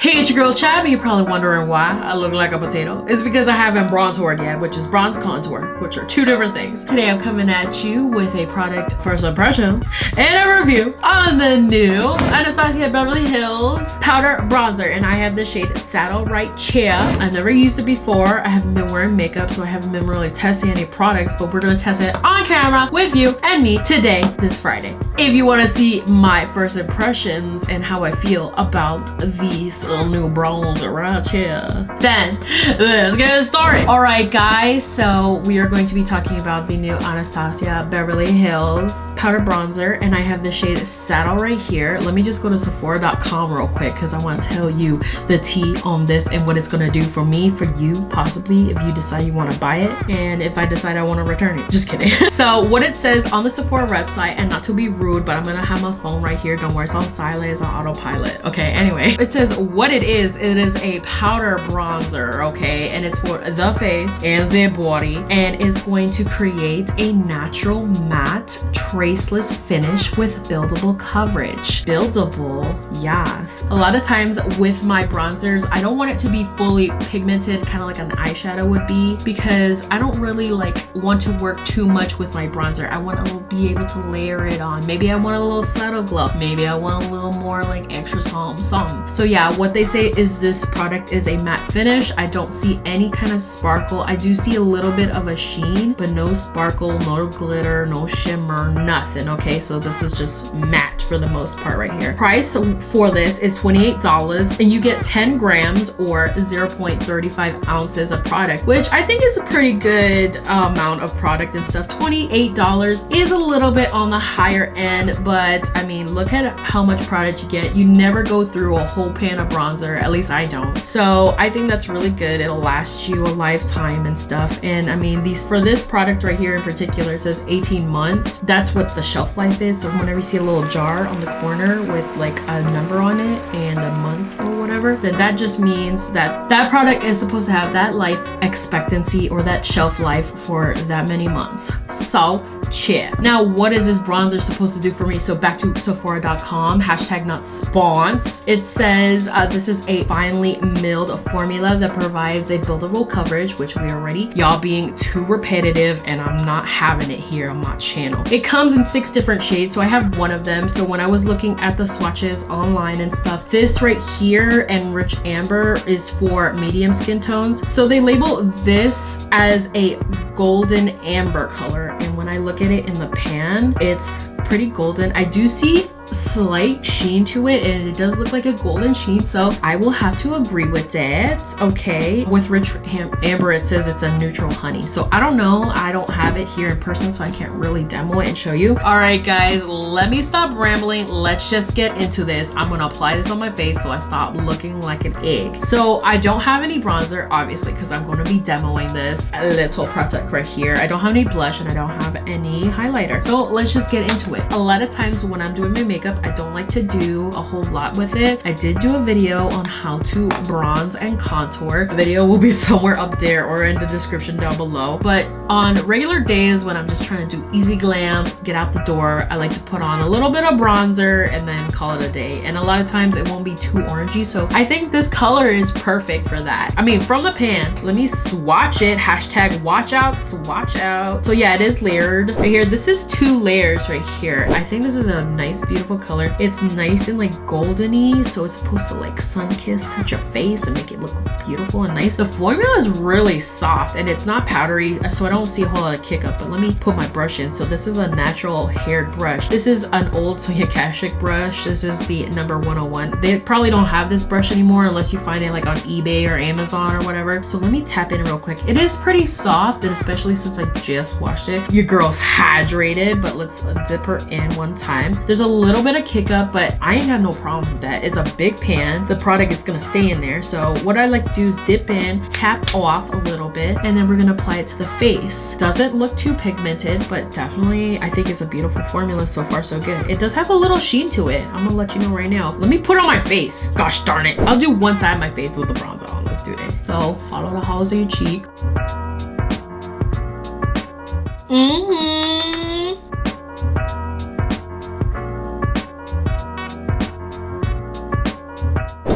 Hey, it's your girl Chab, and you're probably wondering why I look like a potato. It's because I haven't bronzed yet, which is bronze contour, which are two different things. Today I'm coming at you with a product first impression and a review on the new Anastasia Beverly Hills powder bronzer, and I have the shade Saddle Right Chair. I've never used it before. I haven't been wearing makeup, so I haven't been really testing any products, but we're gonna test it on camera with you and me today, this Friday. If you want to see my first impressions and how I feel about these new bronzer right here, then let's get started. All right, guys, so we are going to be talking about the new Anastasia Beverly Hills powder bronzer, and I have the shade Saddle right here. Let me just go to Sephora.com real quick because I want to tell you the tea on this and what it's going to do for me, for you, possibly, if you decide you want to buy it, and if I decide I want to return it. Just kidding. So what it says on the Sephora website, and not to be rude, but I'm gonna have my phone right here. Don't worry, it's on silent, it's on autopilot. Okay, anyway, it says what it is a powder bronzer, okay, and it's for the face and the body, and it's going to create a natural matte traceless finish with buildable coverage. Buildable, yes. A lot of times with my bronzers, I don't want it to be fully pigmented, kind of like an eyeshadow would be, because I don't really want to work too much with my bronzer. I want to be able to layer it on. Maybe I want a little subtle glow. Maybe I want a little more like extra something. So yeah, what they say is this product is a matte finish. I don't see any kind of sparkle. I do see a little bit of a sheen, but no sparkle, no glitter, no shimmer, nothing. Okay, so this is just matte for the most part right here. Price for this is $28, and you get 10 grams or 0.35 ounces of product, which I think is a pretty good amount of product and stuff. $28 is a little bit on the higher end, but I mean, look at how much product you get. You never go through a whole pan of bronzer, at least I don't. So I think that's really good. It'll last you a lifetime and stuff. And I mean, for this product right here in particular, it says 18 months. That's what the shelf life is. So whenever you see a little jar on the corner with like a number on it and a month or whatever, then that just means that that product is supposed to have that life expectancy or that shelf life for that many months. So cheer. Now, what is this bronzer supposed to do for me? So back to Sephora.com, hashtag not spons. It says this is a finely milled formula that provides a buildable coverage, which we already, y'all being too repetitive, and I'm not having it here on my channel. It comes in 6 different shades, so I have one of them. So when I was looking at the swatches online and stuff, this right here and Rich Amber is for medium skin tones. So they label this as a golden amber color, and when I look at it in the pan, it's pretty golden. I do see slight sheen to it, and it does look like a golden sheen, so I will have to agree with that. Okay, with Rich Amber it says it's a neutral honey, so I don't know. I don't have it here in person, so I can't really demo it and show you. All right, guys, let me stop rambling. Let's just get into this. I'm gonna apply this on my face so I stop looking like an egg. So I don't have any bronzer, obviously, because I'm going to be demoing this little product right here. I don't have any blush, and I don't have any highlighter, so let's just get into it. A lot of times when I'm doing my makeup, I don't like to do a whole lot with it. I did do a video on how to bronze and contour. The video will be somewhere up there or in the description down below. But on regular days when I'm just trying to do easy glam, get out the door, I like to put on a little bit of bronzer and then call it a day. And a lot of times it won't be too orangey, so I think this color is perfect for that. I mean, from the pan, let me swatch it. Hashtag watch out, swatch out. So yeah, it is layered right here. This is 2 layers right here. I think this is a nice, beautiful color. It's nice and like goldeny, so it's supposed to like sun-kiss touch your face and make it look beautiful and nice. The formula is really soft and it's not powdery, so I don't see a whole lot of kick up, but let me put my brush in. So this is a natural haired brush. This is an old Sonia Kashuk brush. This is the number 101. They probably don't have this brush anymore unless you find it like on eBay or Amazon or whatever. So let me tap in real quick. It is pretty soft, and especially since I just washed it. Your girl's hydrated, but let's dip her in one time. There's a little bit of kick up, but I ain't got no problem with that. It's a big pan. The product is gonna stay in there. So what I like to do is dip in, tap off a little bit, and then we're gonna apply it to the face. Doesn't look too pigmented, but definitely I think it's a beautiful formula. So far so good. It does have a little sheen to it. I'm gonna let you know right now. Let me put it on my face. Gosh darn it. I'll do one side of my face with the bronzer on. Let's do this. So follow the hollows of your cheek.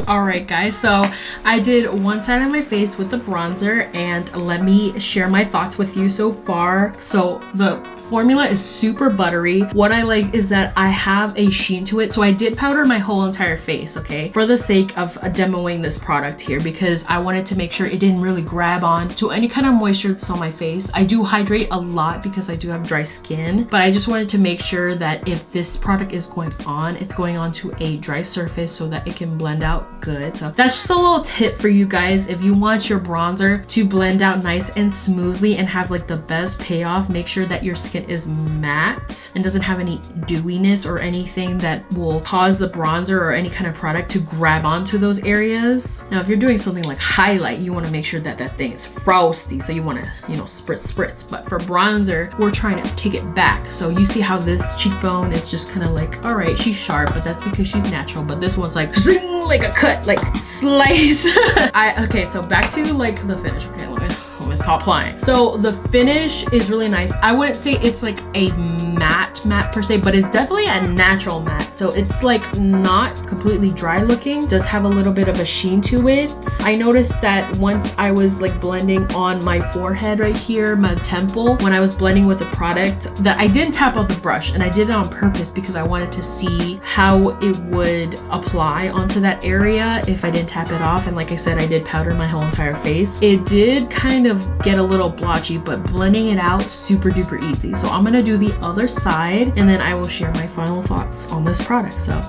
Alright guys, so I did one side of my face with the bronzer, and let me share my thoughts with you so far. So the formula is super buttery. What I like is that I have a sheen to it. So I did powder my whole entire face, okay, for the sake of demoing this product here, because I wanted to make sure it didn't really grab on to any kind of moisture that's on my face. I do hydrate a lot because I do have dry skin, but I just wanted to make sure that if this product is going on, it's going on to a dry surface so that it can blend out good. So that's just a little tip for you guys. If you want your bronzer to blend out nice and smoothly and have like the best payoff, make sure that your skin is matte and doesn't have any dewiness or anything that will cause the bronzer or any kind of product to grab onto those areas. Now, if you're doing something like highlight, you want to make sure that that thing is frosty, so you want to, you know, spritz. But for bronzer, we're trying to take it back. So you see how this cheekbone is just kind of like, all right, she's sharp, but that's because she's natural. But this one's like zing, like a cut, like slice. Okay, so back to like the finish. Okay, let me stop playing. So the finish is really nice. I wouldn't say it's like a matte per se, but it's definitely a natural matte. So it's like not completely dry looking, does have a little bit of a sheen to it. I noticed that once I was like blending on my forehead right here, my temple, when I was blending with the product, that I didn't tap on the brush, and I did it on purpose because I wanted to see how it would apply onto that area if I didn't tap it off. And like I said, I did powder my whole entire face. It did kind of get a little blotchy, but blending it out super duper easy. So I'm gonna do the other side, and then I will share my final thoughts on this product. So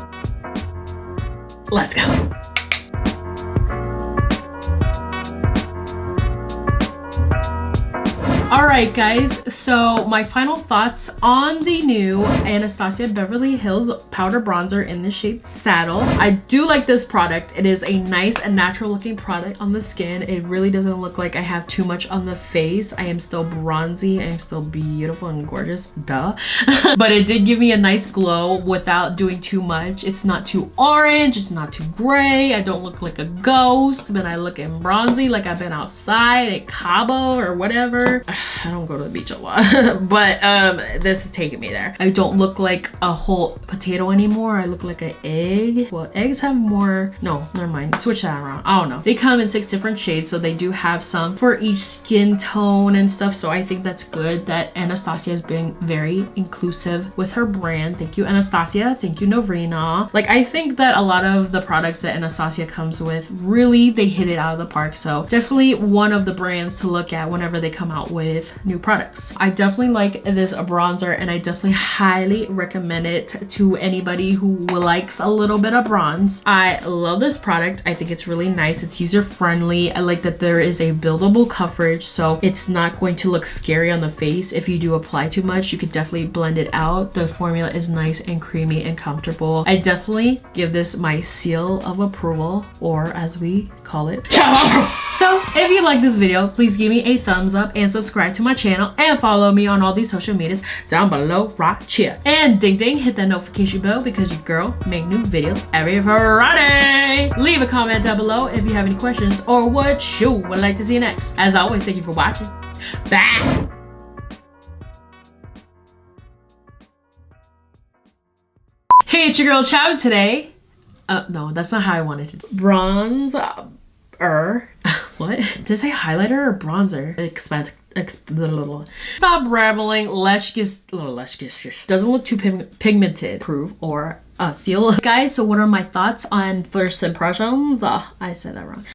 let's go. Alright guys, so my final thoughts on the new Anastasia Beverly Hills powder bronzer in the shade Saddle. I do like this product. It is a nice and natural looking product on the skin. It really doesn't look like I have too much on the face. I am still bronzy. I am still beautiful and gorgeous, duh. But it did give me a nice glow without doing too much. It's not too orange, it's not too gray. I don't look like a ghost, but I look in bronzy like I've been outside at Cabo or whatever. I don't go to the beach a lot, but this is taking me there. I don't look like a whole potato anymore. I look like an egg. Well, eggs have more, no, never mind, switch that around. I don't know. They come in 6 different shades, so they do have some for each skin tone and stuff. So I think that's good that Anastasia is being very inclusive with her brand. Thank you, Anastasia. Thank you, Novrina. Like, I think that a lot of the products that Anastasia comes with, really, they hit it out of the park. So definitely one of the brands to look at whenever they come out with new products. I definitely like this bronzer, and I definitely highly recommend it to anybody who likes a little bit of bronze. I love this product. I think it's really nice. It's user friendly. I like that there is a buildable coverage, so it's not going to look scary on the face. If you do apply too much, you could definitely blend it out. The formula is nice and creamy and comfortable. I definitely give this my seal of approval, or as we call it, Chab. So if you like this video, please give me a thumbs up and subscribe to my channel, and follow me on all these social medias down below right here. And ding ding, hit that notification bell because your girl make new videos every Friday. Leave a comment down below if you have any questions or what you would like to see next. As always, thank you for watching. Bye. Hey, it's your girl Chab today. No, that's not how I wanted to do. Bronzer. What? Did I say highlighter or bronzer? Stop rambling. Let's get doesn't look too pigmented. Proof or seal. Guys, so what are my thoughts on first impressions? I said that wrong.